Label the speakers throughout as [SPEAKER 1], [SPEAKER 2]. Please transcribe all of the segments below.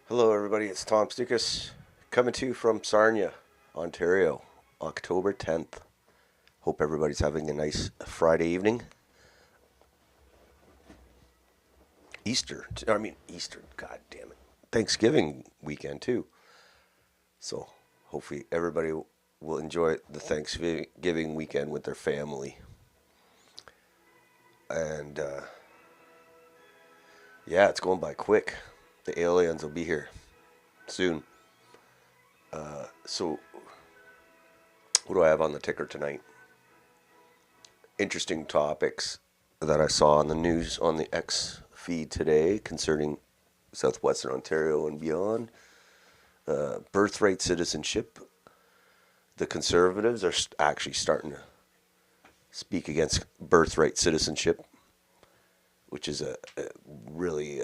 [SPEAKER 1] Hello, everybody. It's Tom Stoukas coming to you from Sarnia, Ontario, October 10th. Hope everybody's having a nice Friday evening. Easter, god damn it. Thanksgiving weekend, too. So, hopefully, everybody will enjoy the Thanksgiving weekend with their family. And, yeah, it's going by quick. The aliens will be here soon. So, what do I have on the ticker tonight? Interesting topics that I saw on the news on the X feed today concerning southwestern Ontario and beyond. Birthright citizenship. The Conservatives are actually starting to speak against birthright citizenship, which is a really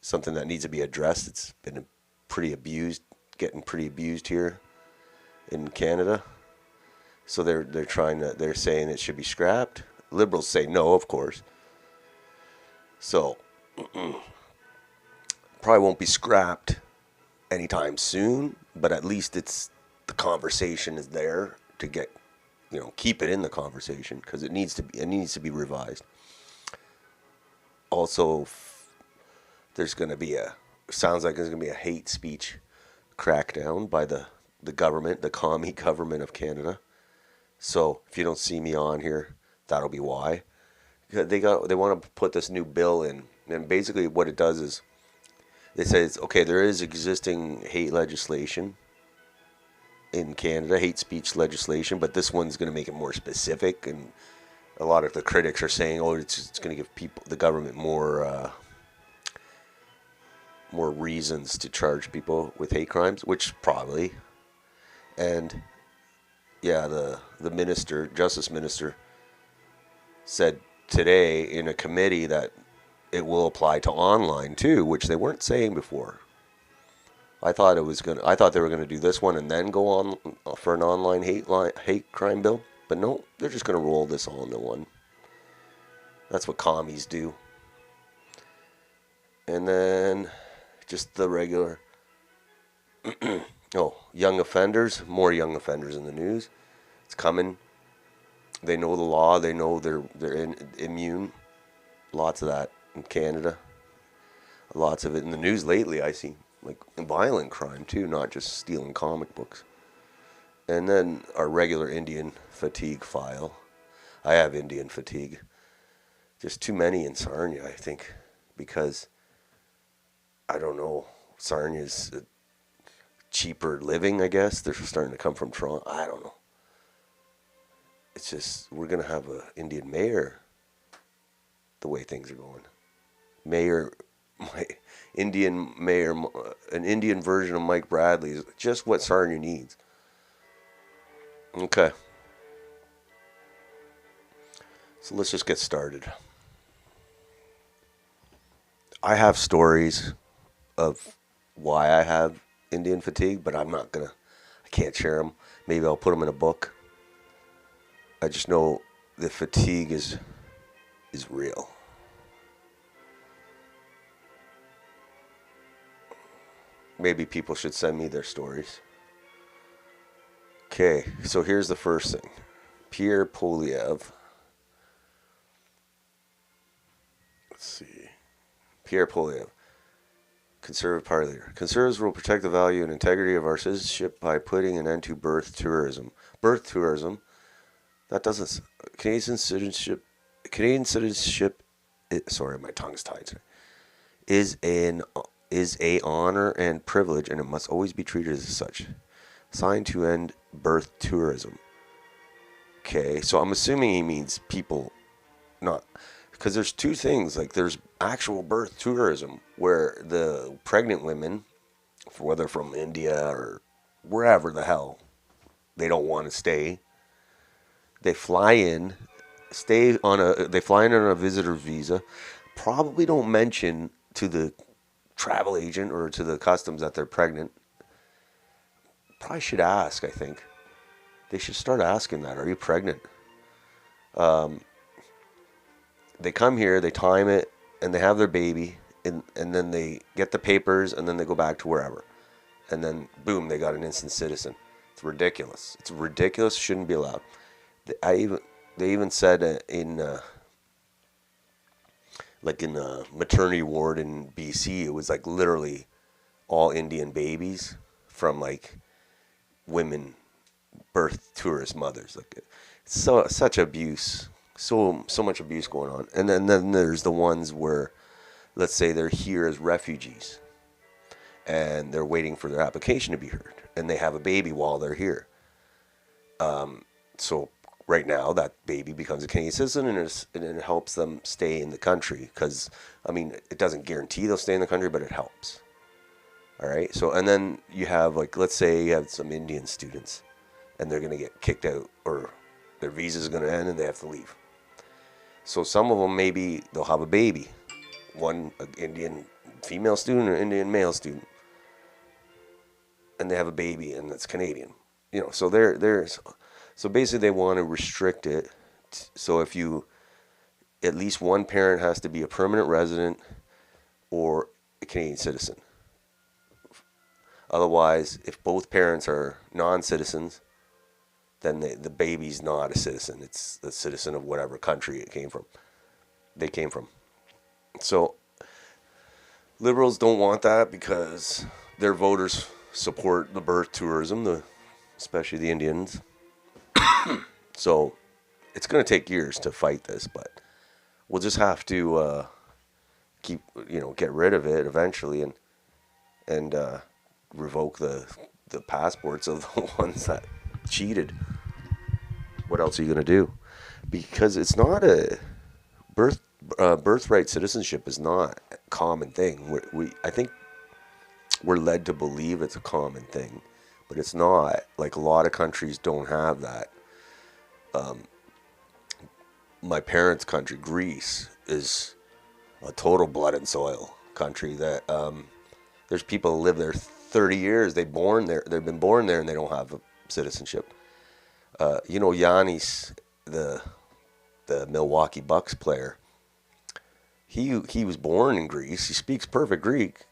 [SPEAKER 1] something that needs to be addressed. It's been pretty abused, getting pretty abused here in Canada. So they're saying it should be scrapped. Liberals say no, of course. So probably won't be scrapped anytime soon, but at least the conversation is there to get, keep it in the conversation because it needs to be revised. Also, there's going to be sounds like there's going to be a hate speech crackdown by the government, the commie government of Canada. So if you don't see me on here, that'll be why. They want to put this new bill in, and basically what it does is it says, okay, there is existing hate legislation in Canada, hate speech legislation, but this one's going to make it more specific. And a lot of the critics are saying, oh, it's going to give the government more reasons to charge people with hate crimes, which probably. And yeah, the justice minister, said today in a committee that it will apply to online too, which they weren't saying before. I thought they were gonna do this one and then go on for an online hate crime bill, but no, they're just gonna roll this all into one. That's what commies do. And then just the regular. Oh, more young offenders in the news. It's coming. They know the law. They know they're immune. Lots of that in Canada. Lots of it in the news lately. I see like violent crime too, not just stealing comic books. And then our regular Indian fatigue file. I have Indian fatigue. Just too many in Sarnia, I think, because I don't know. Sarnia's cheaper living, I guess. They're starting to come from Toronto. I don't know. It's just, we're going to have an Indian mayor the way things are going. My Indian mayor, an Indian version of Mike Bradley is just what Sarnia needs. Okay. So let's just get started. I have stories of why I have Indian fatigue, but I can't share them. Maybe I'll put them in a book. I just know the fatigue is real. Maybe people should send me their stories. Okay, so here's the first thing. Pierre Poilievre. Let's see. Pierre Poilievre, Conservative Party leader. Conservatives will protect the value and integrity of our citizenship by putting an end to birth tourism. Birth tourism. That doesn't. Canadian citizenship. Sorry, my tongue's tied. Is a honor and privilege, and it must always be treated as such. Signed to end birth tourism. Okay, so I'm assuming he means people, not, because there's two things. Like there's actual birth tourism where the pregnant women, whether from India or wherever the hell, they don't want to stay. They fly in, they fly in on a visitor visa. Probably don't mention to the travel agent or to the customs that they're pregnant. Probably should ask, I think. They should start asking that. Are you pregnant? They come here, they time it, and they have their baby. and then they get the papers, and then they go back to wherever, and then boom, they got an instant citizen. It's ridiculous. It's ridiculous. Shouldn't be allowed. They even said in a maternity ward in BC, it was like literally all Indian babies from like women birth tourist mothers. Like, such abuse, so much abuse going on. And then there's the ones where, let's say they're here as refugees and they're waiting for their application to be heard, and they have a baby while they're here. So right now that baby becomes a Canadian citizen, and it helps them stay in the country, because I mean, it doesn't guarantee they'll stay in the country, but it helps. All right. So, and then you have, like, let's say you have some Indian students, and they're going to get kicked out, or their visa is going to end and they have to leave. So some of them, maybe they'll have a baby, one Indian female student or Indian male student, and they have a baby and it's Canadian. So so basically they want to restrict it. So if at least one parent has to be a permanent resident or a Canadian citizen. Otherwise, if both parents are non-citizens, then the baby's not a citizen. It's a citizen of whatever country they came from. So Liberals don't want that because their voters support the birth tourism, especially the Indians. So it's going to take years to fight this, but we'll just have to get rid of it eventually, and revoke the passports of the ones that cheated. What else are you going to do? Because it's not a birthright citizenship is not a common thing. I think we're led to believe it's a common thing, but it's not. Like, a lot of countries don't have that. My parents' country, Greece, is a total blood and soil country. That there's people who live there 30 years. They've been born there, and they don't have a citizenship. Giannis, the Milwaukee Bucks player, he was born in Greece. He speaks perfect Greek.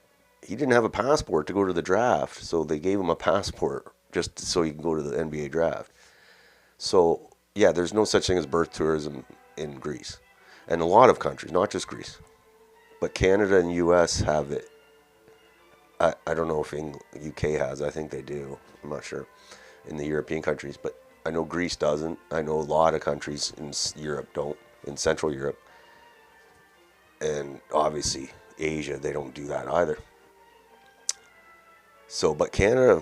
[SPEAKER 1] He didn't have a passport to go to the draft, so they gave him a passport just so he can go to the NBA draft. So, yeah, there's no such thing as birth tourism in Greece. And a lot of countries, not just Greece. But Canada and U.S. have it. I don't know if UK has. I think they do. I'm not sure. In the European countries. But I know Greece doesn't. I know a lot of countries in Europe don't. In Central Europe. And obviously Asia, they don't do that either. So, but Canada,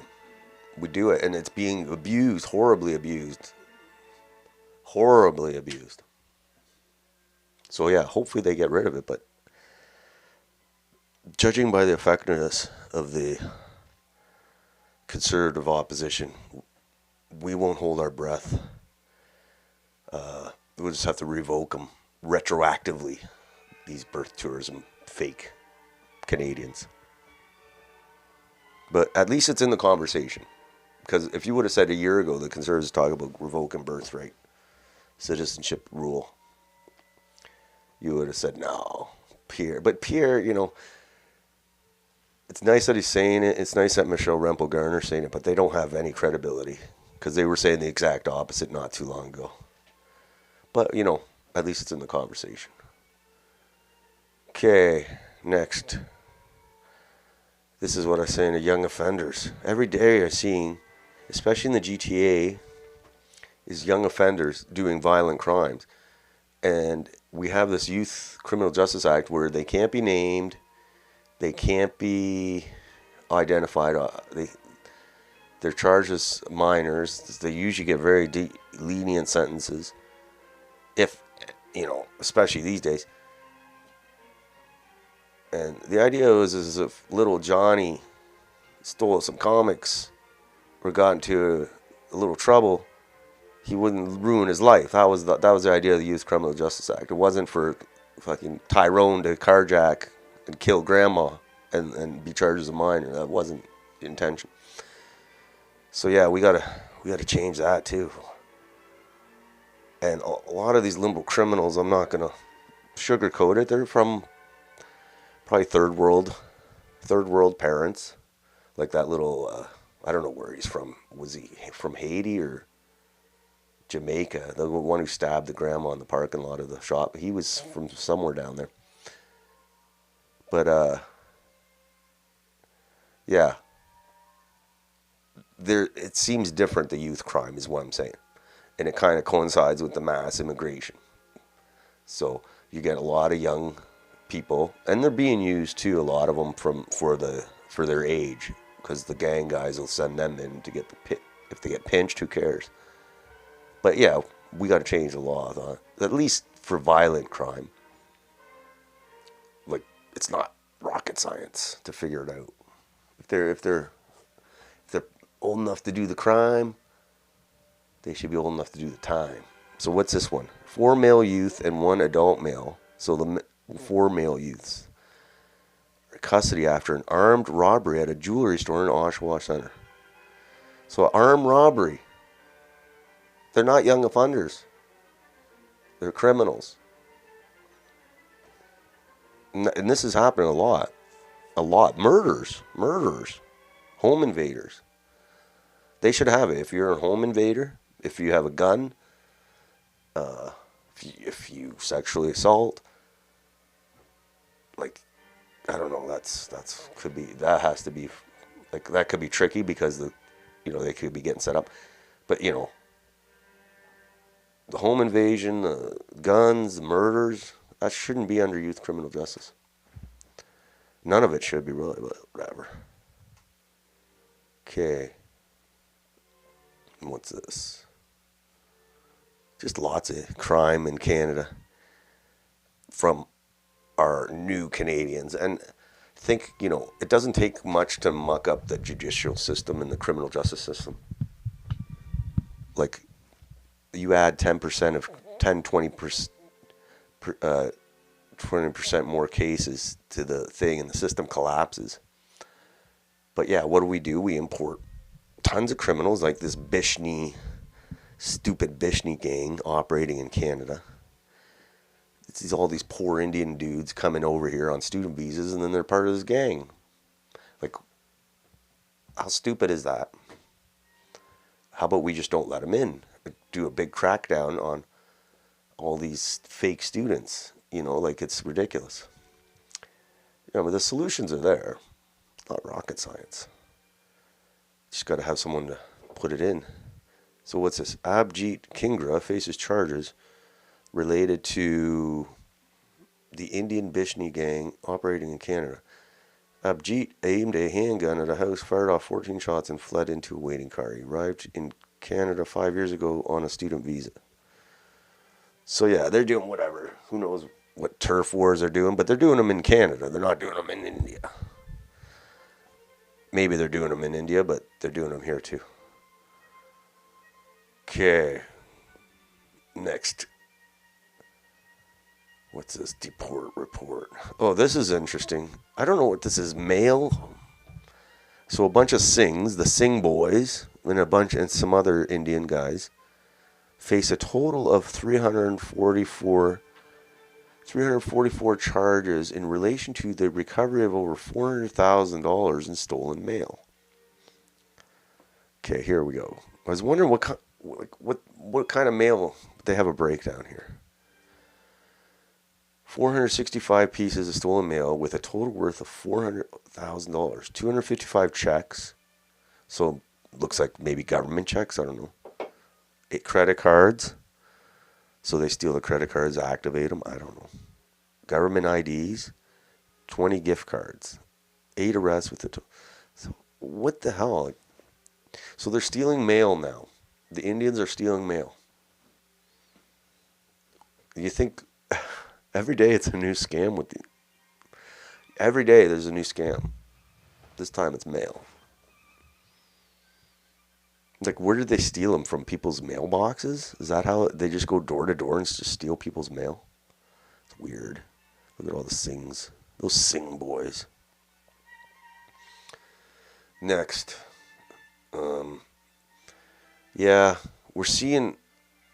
[SPEAKER 1] we do it, and it's being abused, horribly abused. Horribly abused. So yeah, hopefully they get rid of it, but judging by the effectiveness of the conservative opposition, we won't hold our breath. We'll just have to revoke them retroactively, these birth tourism fake Canadians. But at least it's in the conversation. Because if you would have said a year ago the Conservatives talk about revoking birthright citizenship rule, you would have said, no, Pierre. But Pierre, it's nice that he's saying it. It's nice that Michelle Rempel-Garner's saying it, but they don't have any credibility because they were saying the exact opposite not too long ago. But, at least it's in the conversation. Okay, next. This is what I'm saying to young offenders. Every day I'm seeing, especially in the GTA, is young offenders doing violent crimes. And we have this Youth Criminal Justice Act where they can't be named, they can't be identified. They're charged as minors. They usually get very lenient sentences. If, especially these days. And the idea is if little Johnny stole some comics or got into a little trouble, he wouldn't ruin his life. That was the idea of the Youth Criminal Justice Act. It wasn't for fucking Tyrone to carjack and kill grandma and be charged as a minor. That wasn't the intention. So yeah, we gotta change that too. And a lot of these limbo criminals, I'm not gonna sugarcoat it. They're from probably third world parents, like that little. I don't know where he's from. Was he from Haiti or Jamaica? The one who stabbed the grandma in the parking lot of the shop. He was from somewhere down there. But yeah, there. It seems different. The youth crime is what I'm saying, and it kind of coincides with the mass immigration. So you get a lot of young people, and they're being used too. A lot of them for their age, because the gang guys will send them in to get the pit. If they get pinched, who cares? But yeah, we got to change the law, at least for violent crime. Like, it's not rocket science to figure it out. If they're old enough to do the crime, they should be old enough to do the time. So what's this one? 4 male youth and 1 adult male. So the 4 male youths are in custody after an armed robbery at a jewelry store in Oshawa Center. So armed robbery. They're not young offenders. They're criminals. And this is happening a lot. A lot. Murders. Home invaders. They should have it. If you're a home invader, if you have a gun, if you sexually assault, like, I don't know, that has to be, like, that could be tricky because they could be getting set up. But, the home invasion, the guns, the murders, that shouldn't be under youth criminal justice. None of it should be, really, but whatever. Okay. What's this? Just lots of crime in Canada from our new Canadians. And think, it doesn't take much to muck up the judicial system and the criminal justice system. Like, you add 10% of 20% more cases to the thing, and the system collapses. But yeah, what do? We import tons of criminals, like this stupid Bishney gang operating in Canada. It's all these poor Indian dudes coming over here on student visas, and then they're part of this gang. Like, how stupid is that? How about we just don't let them in? Do a big crackdown on all these fake students. Like, it's ridiculous. But the solutions are there. It's not rocket science. Just got to have someone to put it in. So what's this? Abjeet Kingra faces charges related to the Indian Bishney gang operating in Canada. Abjeet aimed a handgun at a house, fired off 14 shots, and fled into a waiting car. He arrived in Canada 5 years ago on a student visa. So yeah, they're doing whatever. Who knows what turf wars they're doing, but they're doing them in Canada. They're not doing them in India. Maybe they're doing them in India, but they're doing them here too. Okay. Next. What's this? Deport report. Oh, this is interesting. I don't know what this is. Mail. So a bunch of Singhs, the Singh boys, and some other Indian guys, face a total of 344 charges in relation to the recovery of over $400,000 in stolen mail. Okay, here we go. I was wondering what kind of mail. They have a breakdown here. 465 pieces of stolen mail with a total worth of $400,000. 255 checks. So looks like maybe government checks. I don't know. 8 credit cards. So they steal the credit cards, activate them. I don't know. Government IDs. 20 gift cards. 8 arrests with the. So what the hell? So they're stealing mail now. The Indians are stealing mail. You think every day it's a new scam with the. Every day there's a new scam. This time it's mail. Like, where did they steal them from? People's mailboxes? Is that how they just go door to door and just steal people's mail? It's weird. Look at all the Singhs. Those Singh boys. Next. Yeah, we're seeing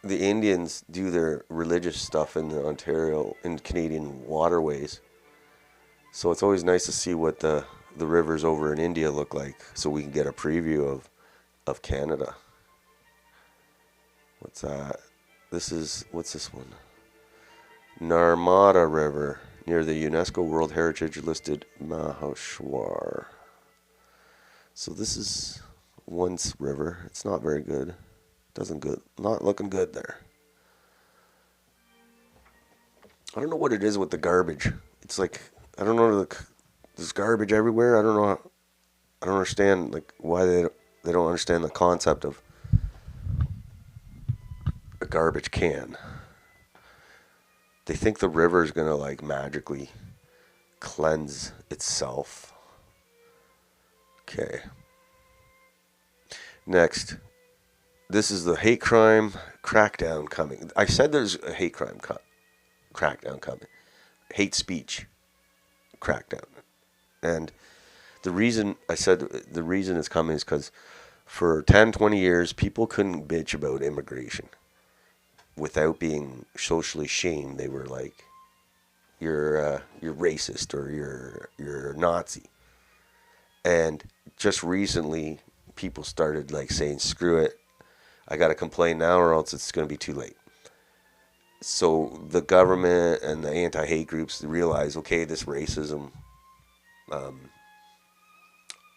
[SPEAKER 1] the Indians do their religious stuff in the Ontario and Canadian waterways. So it's always nice to see what the rivers over in India look like, so we can get a preview of Canada. What's that? What's this one? Narmada River, near the UNESCO World Heritage listed Maheshwar. So this is one river. It's not very good. Not looking good there. I don't know what it is with the garbage. It's like, I don't know, there's garbage everywhere. I don't know. I don't understand like why they don't understand the concept of a garbage can. They think the river is gonna like magically cleanse itself. Okay. Next, this is the hate crime crackdown coming. I said there's a hate crime crackdown coming. Hate speech crackdown. And the reason it's coming is because for 10, 20 years, people couldn't bitch about immigration without being socially shamed. They were like, you're racist or you're a Nazi. And just recently, people started like saying, screw it, I got to complain now or else it's going to be too late. So the government and the anti-hate groups realize, okay, this racism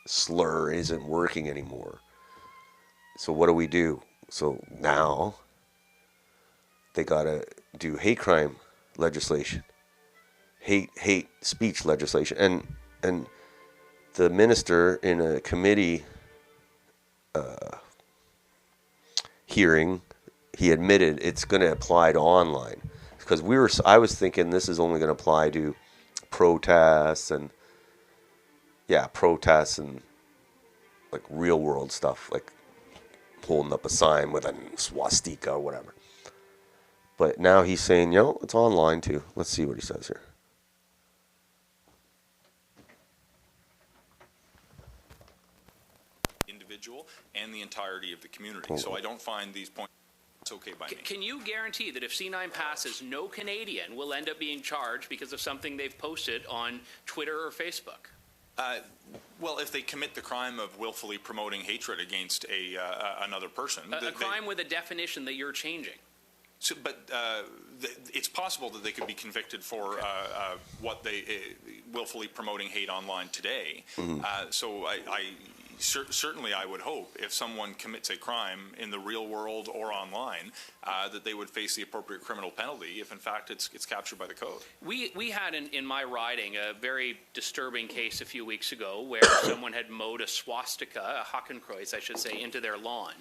[SPEAKER 1] slur isn't working anymore. So what do we do? So now they got to do hate crime legislation, hate speech legislation. And the minister in a committee hearing, he admitted it's going to apply to online, because I was thinking this is only going to apply to protests and like real world stuff, like holding up a sign with a swastika or whatever. But now he's saying, it's online too. Let's see what he says here.
[SPEAKER 2] Individual and the entirety of the community. So I don't find these points okay by me.
[SPEAKER 3] Can you guarantee that if C9 passes, no Canadian will end up being charged because of something they've posted on Twitter or Facebook?
[SPEAKER 2] Well, if they commit the crime of willfully promoting hatred against another person.
[SPEAKER 3] A crime with a definition that you're changing.
[SPEAKER 2] So, but it's possible that they could be convicted for what they willfully promoting hate online today. Mm-hmm. So certainly I would hope if someone commits a crime in the real world or online, that they would face the appropriate criminal penalty if in fact it's captured by the code.
[SPEAKER 3] We had in my riding a very disturbing case a few weeks ago where someone had mowed a swastika, a Hakenkreuz I should say, into their lawn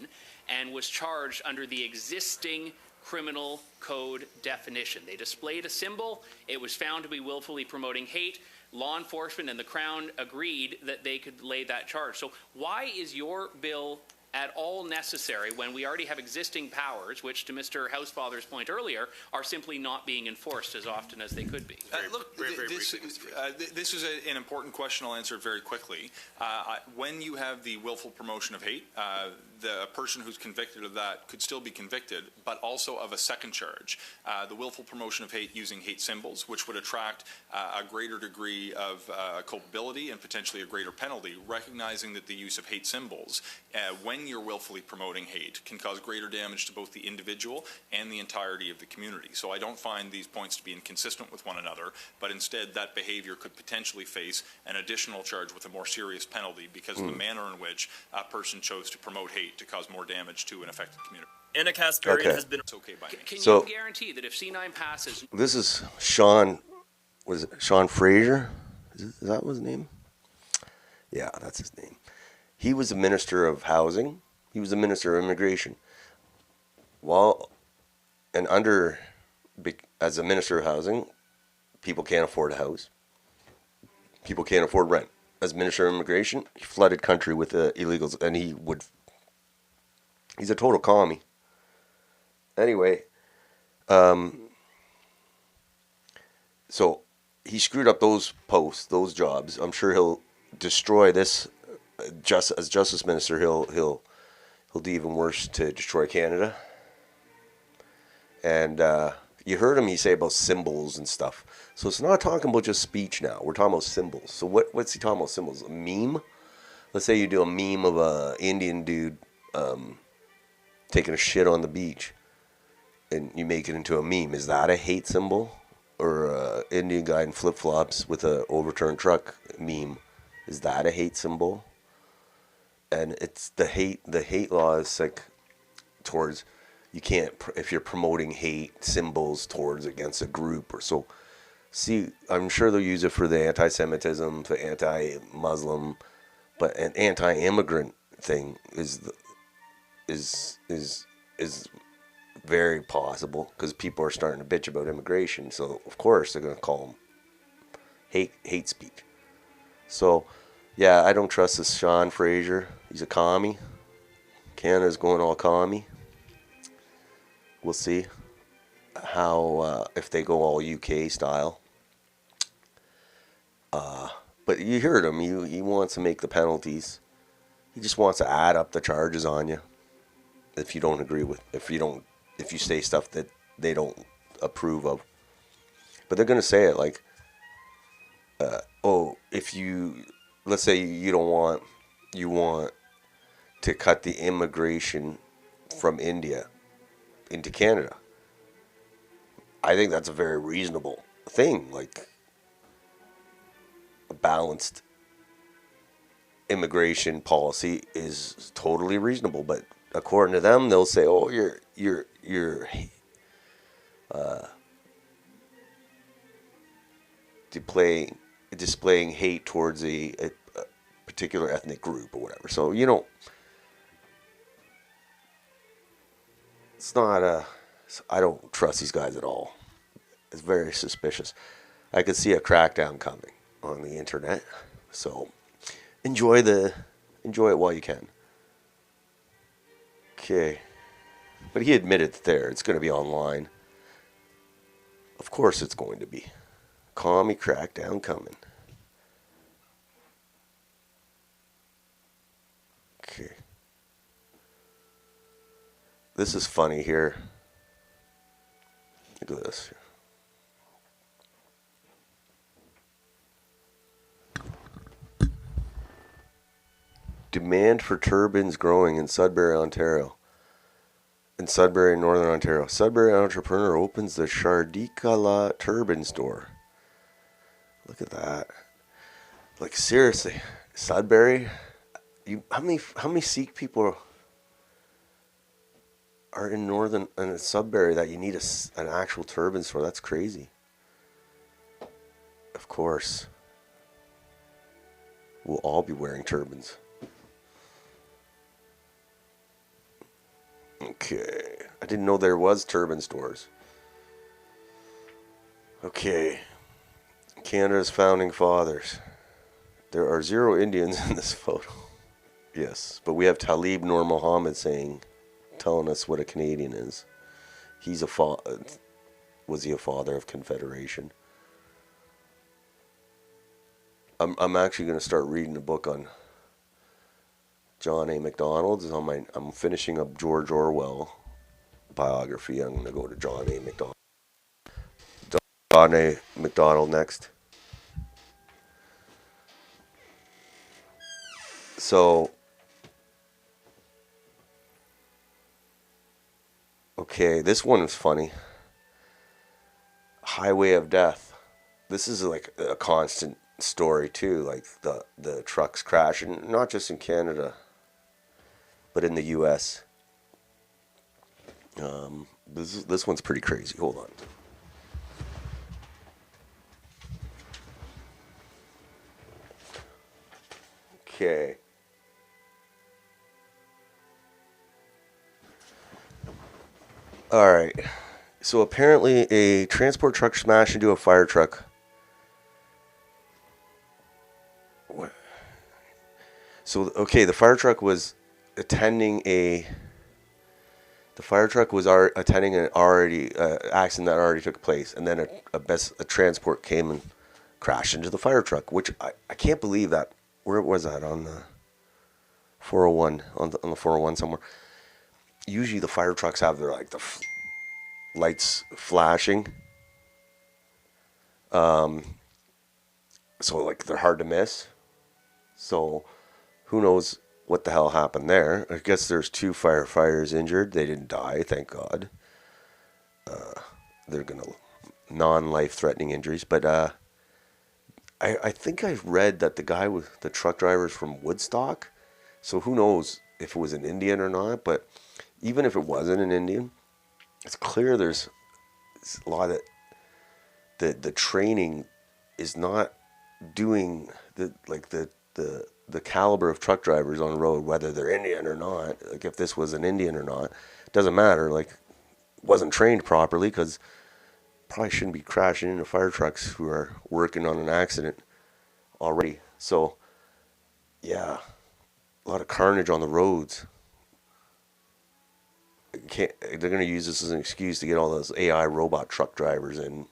[SPEAKER 3] and was charged under the existing criminal code definition. They displayed a symbol. It was found to be willfully promoting hate. Law enforcement and the Crown agreed that they could lay that charge. So why is your bill at all necessary when we already have existing powers, which, to Mr. Housefather's point earlier, are simply not being enforced as often as they could be?
[SPEAKER 2] This is an important question. I'll answer it very quickly. When you have the willful promotion of hate, the person who's convicted of that could still be convicted, but also of a second charge, the willful promotion of hate using hate symbols, which would attract a greater degree of culpability and potentially a greater penalty, recognizing that the use of hate symbols, when you're willfully promoting hate, can cause greater damage to both the individual and the entirety of the community. So I don't find these points to be inconsistent with one another, but instead that behavior could potentially face an additional charge with a more serious penalty because of the manner in which a person chose to promote hate to cause more damage to an affected community.
[SPEAKER 4] Anna Kasparian has been
[SPEAKER 2] okay by me.
[SPEAKER 3] Can you guarantee that if C9 passes...
[SPEAKER 1] This is Sean, was it Sean Fraser? Is that his name? Yeah, that's his name. He was the Minister of Housing. He was the Minister of Immigration. As a Minister of Housing, people can't afford a house. People can't afford rent. As Minister of Immigration, he flooded country with illegals, and he's a total commie. Anyway, so he screwed up those posts, those jobs. I'm sure he'll destroy this. As Justice Minister, he'll do even worse to destroy Canada. And you heard him, he say about symbols and stuff. So it's not talking about just speech now. We're talking about symbols. So what's he talking about symbols? A meme? Let's say you do a meme of a Indian dude taking a shit on the beach, and you make it into a meme. Is that a hate symbol? Or a Indian guy in flip-flops with a overturned truck meme? Is that a hate symbol? And it's the hate law is like towards, you can't, if you're promoting hate symbols towards against a group or so. See, I'm sure they'll use it for the anti-Semitism, the anti-Muslim, but an anti-immigrant thing is very possible because people are starting to bitch about immigration. So of course they're going to call them hate speech. So yeah, I don't trust this Sean Fraser. He's a commie. Canada's going all commie. We'll see how if they go all UK style. But you heard him. He wants to make the penalties. He just wants to add up the charges on you. If you don't agree with, if you say stuff that they don't approve of. But they're going to say it like, if you, let's say you want to cut the immigration from India into Canada. I think that's a very reasonable thing. Like, a balanced immigration policy is totally reasonable, but according to them, they'll say, "Oh, you're displaying hate towards a particular ethnic group or whatever." So it's not I don't trust these guys at all. It's very suspicious. I could see a crackdown coming on the internet. So enjoy it while you can. Okay. But he admitted that it's going to be online. Of course it's going to be. Commie crackdown coming. Okay. This is funny here. Look at this. Demand for turbines growing in Sudbury, Ontario. In Sudbury, Northern Ontario. Sudbury entrepreneur opens the Shardikala turbine store. Look at that. Like, seriously, Sudbury? How many Sikh people are in Northern and Sudbury that you need an actual turbine store? That's crazy. Of course. We'll all be wearing turbans. Okay. I didn't know there was turban stores. Okay. Canada's founding fathers. There are 0 Indians in this photo. Yes, but we have Talib Nur Muhammad telling us what a Canadian is. He's was he a father of Confederation? I'm actually going to start reading a book on John A. Macdonald. I'm finishing up George Orwell biography. I'm going to go to John A. Macdonald. John A. Macdonald next. So, okay, this one is funny. Highway of Death. This is like a constant story too, like the trucks crashing, not just in Canada, but in the U.S. This one's pretty crazy. Hold on. Okay. All right. So apparently a transport truck smashed into a fire truck. What? So, okay, the fire truck was attending an already accident that already took place, and then a transport came and crashed into the fire truck, which I can't believe that. Where was that? On the 401, on the 401 somewhere. Usually the fire trucks have their lights flashing. So like they're hard to miss. So who knows what the hell happened there? I guess there's 2 firefighters injured. They didn't die, thank God. They're gonna non-life-threatening injuries, but I think I read that the truck driver's from Woodstock. So who knows if it was an Indian or not? But even if it wasn't an Indian, it's clear there's a lot of the training is not doing the caliber of truck drivers on the road, whether they're Indian or not. Like if this was an Indian or not, it doesn't matter. Like wasn't trained properly because probably shouldn't be crashing into fire trucks who are working on an accident already. So yeah, a lot of carnage on the roads. They're going to use this as an excuse to get all those AI robot truck drivers and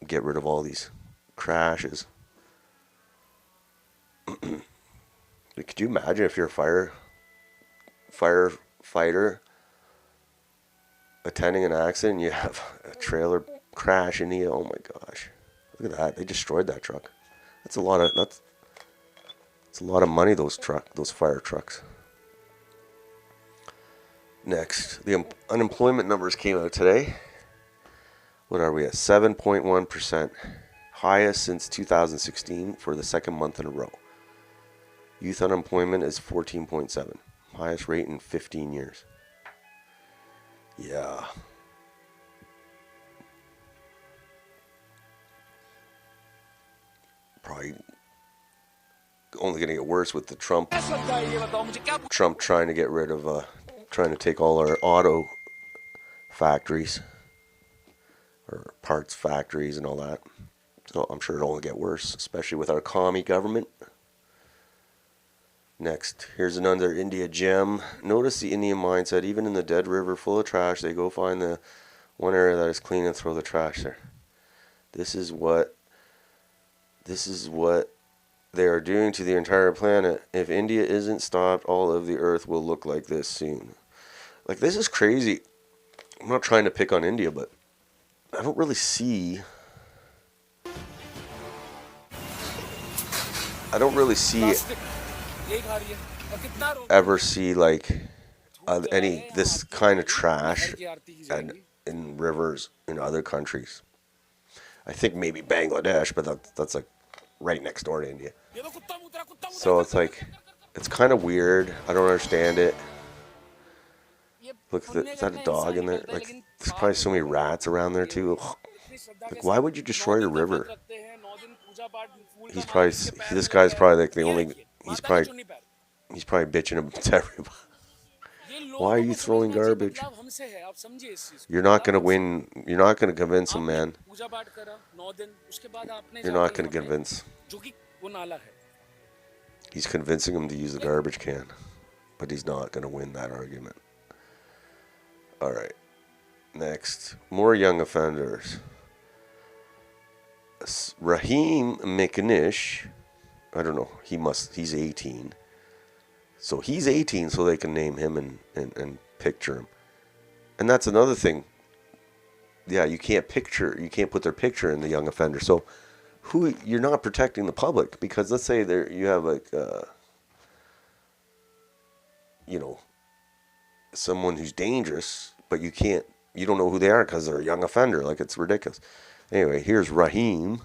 [SPEAKER 1] get rid of all these crashes. Could you imagine if you're a firefighter attending an accident and you have a trailer crash into you? Oh my gosh. Look at that. They destroyed that truck. That's a lot of money, those fire trucks. Next, the unemployment numbers came out today. What are we at? 7.1%. Highest since 2016 for the second month in a row. Youth unemployment is 14.7. Highest rate in 15 years. Yeah. Probably only going to get worse with the Trump trying to get rid of, trying to take all our auto factories or parts factories and all that. So I'm sure it'll only get worse, especially with our commie government. Next, here's another India gem. Notice the Indian mindset. Even in the dead river full of trash, they go find the one area that is clean and throw the trash there. This is what they are doing to the entire planet. If India isn't stopped, all of the earth will look like this soon. Like, this is crazy. I'm not trying to pick on India, but I don't really ever see like any this kind of trash in rivers in other countries. I think maybe Bangladesh, but that's like right next door to India. So it's like, it's kind of weird. I don't understand it. Look, is that a dog in there? Like, there's probably so many rats around there too. Like, why would you destroy a river? This guy's probably like the only, he's probably bitching about everybody. Why are you throwing garbage? You're not going to win. You're not going to convince him, man. You're not going to convince. He's convincing him to use the garbage can, but he's not going to win that argument. All right. Next, more young offenders. Raheem McNish, I don't know, he's 18. So he's 18, so they can name him and picture him. And that's another thing. Yeah, you can't put their picture in the young offender. So you're not protecting the public, because let's say you have like, someone who's dangerous, but you don't know who they are because they're a young offender. Like, it's ridiculous. Anyway, here's Raheem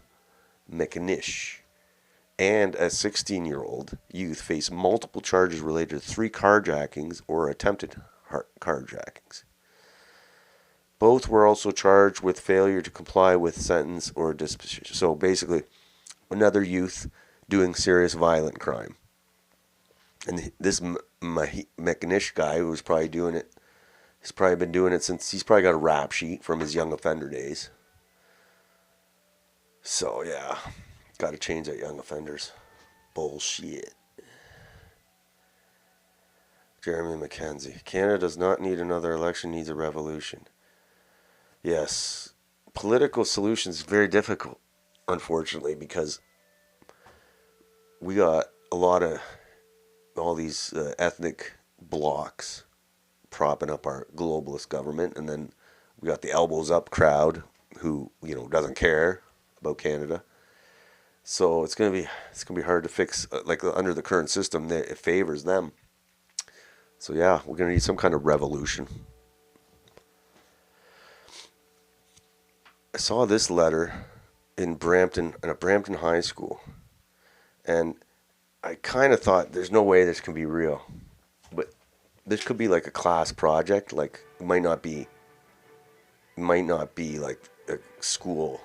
[SPEAKER 1] McNish and a 16-year-old youth face multiple charges related to 3 carjackings or attempted carjackings. Both were also charged with failure to comply with sentence or disposition. So basically, another youth doing serious violent crime. And this McNish guy, who was probably doing it, he's probably been doing it since, he's probably got a rap sheet from his young offender days. So, yeah, got to change that young offenders bullshit. Jeremy McKenzie. Canada does not need another election, needs a revolution. Yes, political solutions is very difficult, unfortunately, because we got a lot of all these ethnic blocks propping up our globalist government, and then we got the elbows up crowd who doesn't care about Canada. So it's gonna be hard to fix. Like under the current system, that it favors them. So yeah, we're gonna need some kind of revolution. I saw this letter in a Brampton high school, and I kind of thought there's no way this can be real, but this could be like a class project. Like it might not be like a school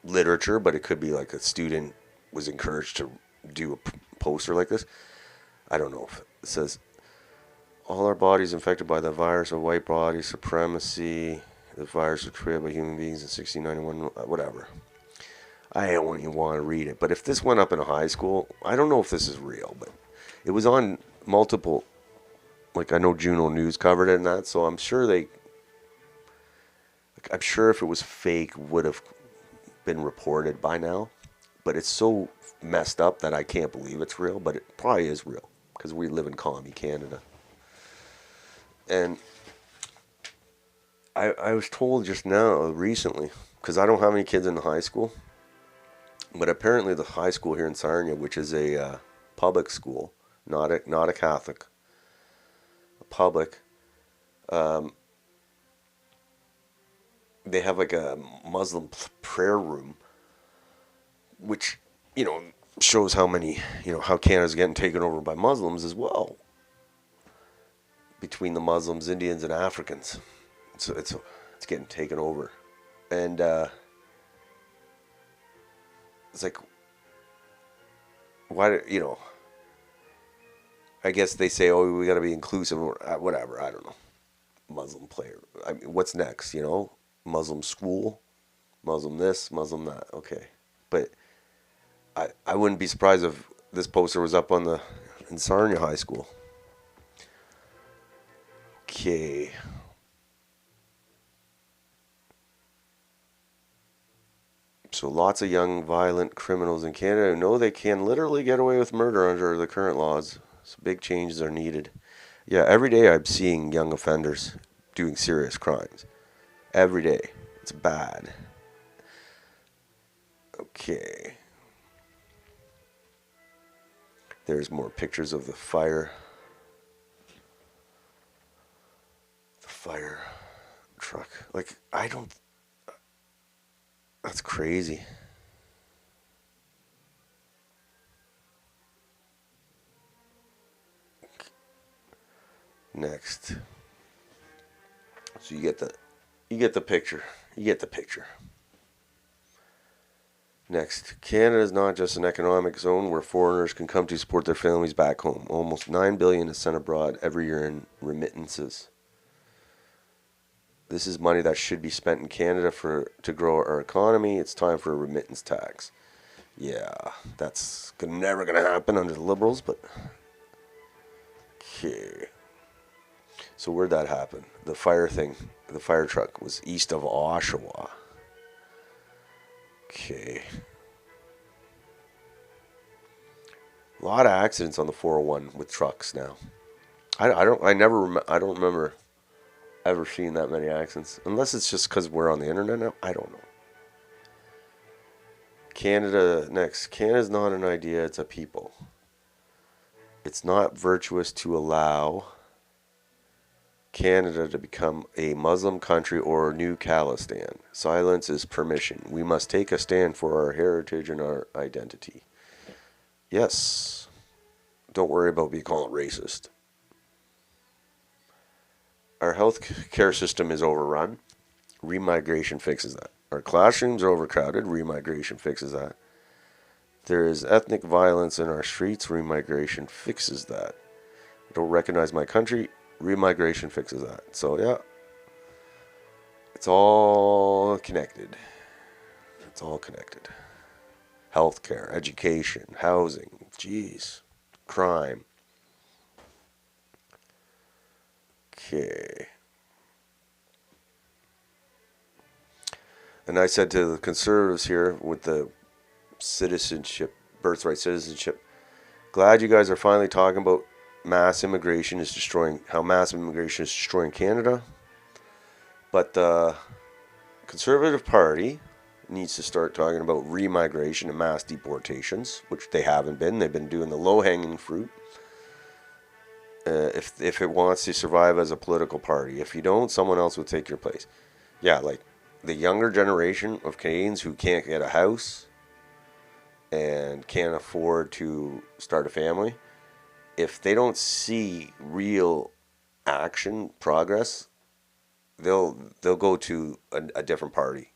[SPEAKER 1] literature, but it could be like a student was encouraged to do a poster like this. I don't know if it says all our bodies infected by the virus of white body supremacy. The virus was created by human beings in 1691. Whatever. I don't even want to read it. But if this went up in a high school, I don't know if this is real, but it was on multiple. Like I know Juno News covered it and that, so I'm sure I'm sure if it was fake, would have been reported by now. But it's so messed up that I can't believe it's real. But it probably is real because we live in commie Canada. And I was told just now, recently, because I don't have any kids in the high school, but apparently the high school here in Sarnia, which is a public school, not a Catholic, a public, they have like a Muslim prayer room, which, shows how many, how Canada's getting taken over by Muslims as well. Between the Muslims, Indians, and Africans. So it's getting taken over. And it's like, why, I guess they say, oh, we got to be inclusive or whatever. I don't know. Muslim player. I mean, what's next, Muslim school, Muslim this, Muslim that. Okay. But I wouldn't be surprised if this poster was up in Sarnia High School. Okay. So lots of young violent criminals in Canada know they can literally get away with murder under the current laws. So big changes are needed. Yeah, every day I'm seeing young offenders doing serious crimes. Every day. It's bad. Okay. There's more pictures of the fire. The fire truck. Like, that's crazy. Next. So you get the picture. You get the picture. Next. Canada is not just an economic zone where foreigners can come to support their families back home. Almost $9 billion is sent abroad every year in remittances. This is money that should be spent in Canada to grow our economy. It's time for a remittance tax. Yeah, that's never going to happen under the Liberals, but... Okay. So where'd that happen? The fire truck was east of Oshawa. Okay. A lot of accidents on the 401 with trucks now. I don't remember ever seen that many accidents. Unless it's just because we're on the internet now. I don't know. Canada next. Canada's not an idea, it's a people. It's not virtuous to allow Canada to become a Muslim country or New Khalistan. Silence is permission. We must take a stand for our heritage and our identity. Yes. Don't worry about being called racist. Our health care system is overrun. Remigration fixes that. Our classrooms are overcrowded. Remigration fixes that. There is ethnic violence in our streets. Remigration fixes that. I don't recognize my country. Remigration fixes that. So, yeah. It's all connected. It's all connected. Healthcare, education, housing, jeez, crime. Okay. And I said to the conservatives here with the citizenship, birthright citizenship, glad you guys are finally talking about mass immigration is destroying Canada. But the Conservative Party needs to start talking about remigration and mass deportations, which they haven't been. They've been doing the low-hanging fruit. If it wants to survive as a political party. If you don't, someone else will take your place. Yeah, like the younger generation of Canadians who can't get a house and can't afford to start a family, if they don't see real action, progress, they'll go to a different party.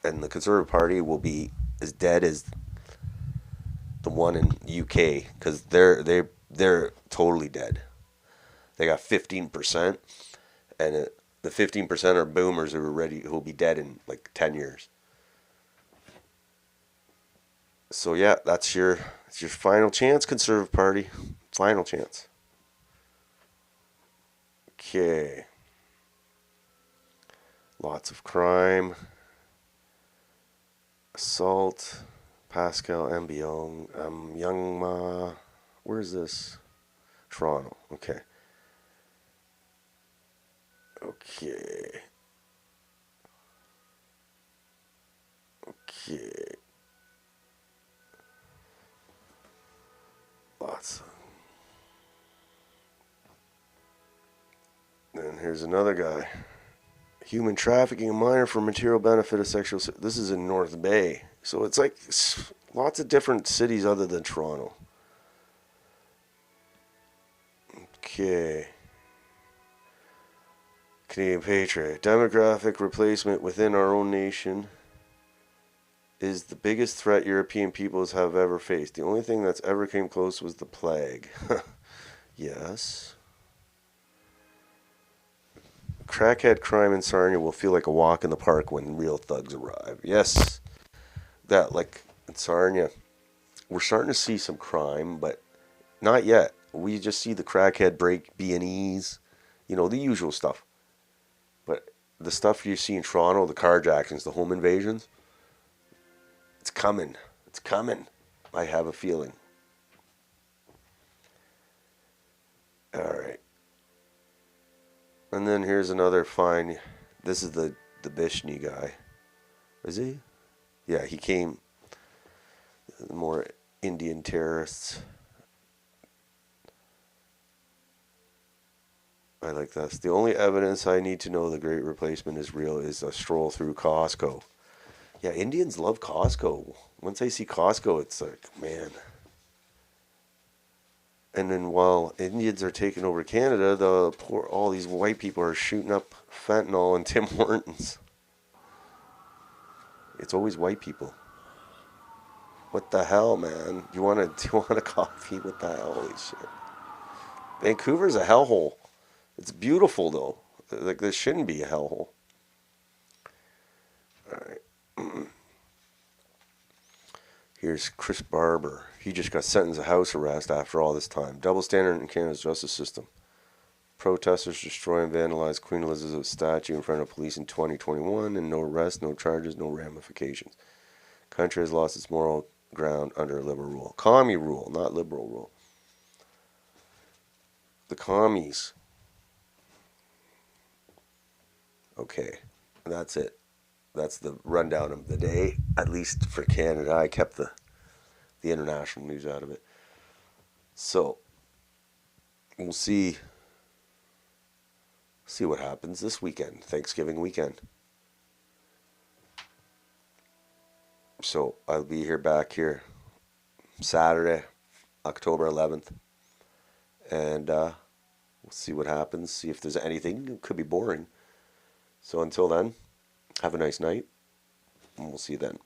[SPEAKER 1] And the Conservative Party will be as dead as the one in UK, because they're totally dead. They got 15%, and the 15% are boomers who will be dead in like 10 years. So yeah, it's your final chance, Conservative Party. Final chance. Okay. Lots of crime. Assault. Pascal Ambiong. Youngma. Where's this? Toronto. Okay. Okay. Lots. And here's another guy. Human trafficking, a minor for material benefit of sexual. This is in North Bay. So it's like lots of different cities other than Toronto. Okay. Canadian Patriot. Demographic replacement within our own nation is the biggest threat European peoples have ever faced. The only thing that's ever came close was the plague. Yes. Crackhead crime in Sarnia will feel like a walk in the park when real thugs arrive. Yes. That, like, in Sarnia, we're starting to see some crime, but not yet. We just see the crackhead break B&Es, the usual stuff. But the stuff you see in Toronto, the carjackings, the home invasions, it's coming. It's coming. I have a feeling. All right. And then here's another fine. This is the Bishni guy. Is he? Yeah, he came. More Indian terrorists. I like this. The only evidence I need to know the Great Replacement is real is a stroll through Costco. Yeah, Indians love Costco. Once they see Costco, it's like, man. And then while Indians are taking over Canada, all these white people are shooting up fentanyl and Tim Hortons. It's always white people. What the hell, man? Do you want a coffee? What the hell? Holy shit. Vancouver's a hellhole. It's beautiful though. Like, this shouldn't be a hellhole. All right. Here's Chris Barber. He just got sentenced to house arrest after all this time. Double standard in Canada's justice system. Protesters destroy and vandalize Queen Elizabeth's statue in front of police in 2021, and no arrests, no charges, no ramifications. Country has lost its moral ground under liberal rule. Commie rule, not liberal rule. The commies. Okay, that's it. That's the rundown of the day, at least for Canada. I kept the international news out of it. So, we'll see what happens this weekend, Thanksgiving weekend. So, I'll be back here Saturday, October 11th. And we'll see what happens, see if there's anything. It could be boring. So until then, have a nice night, and we'll see you then.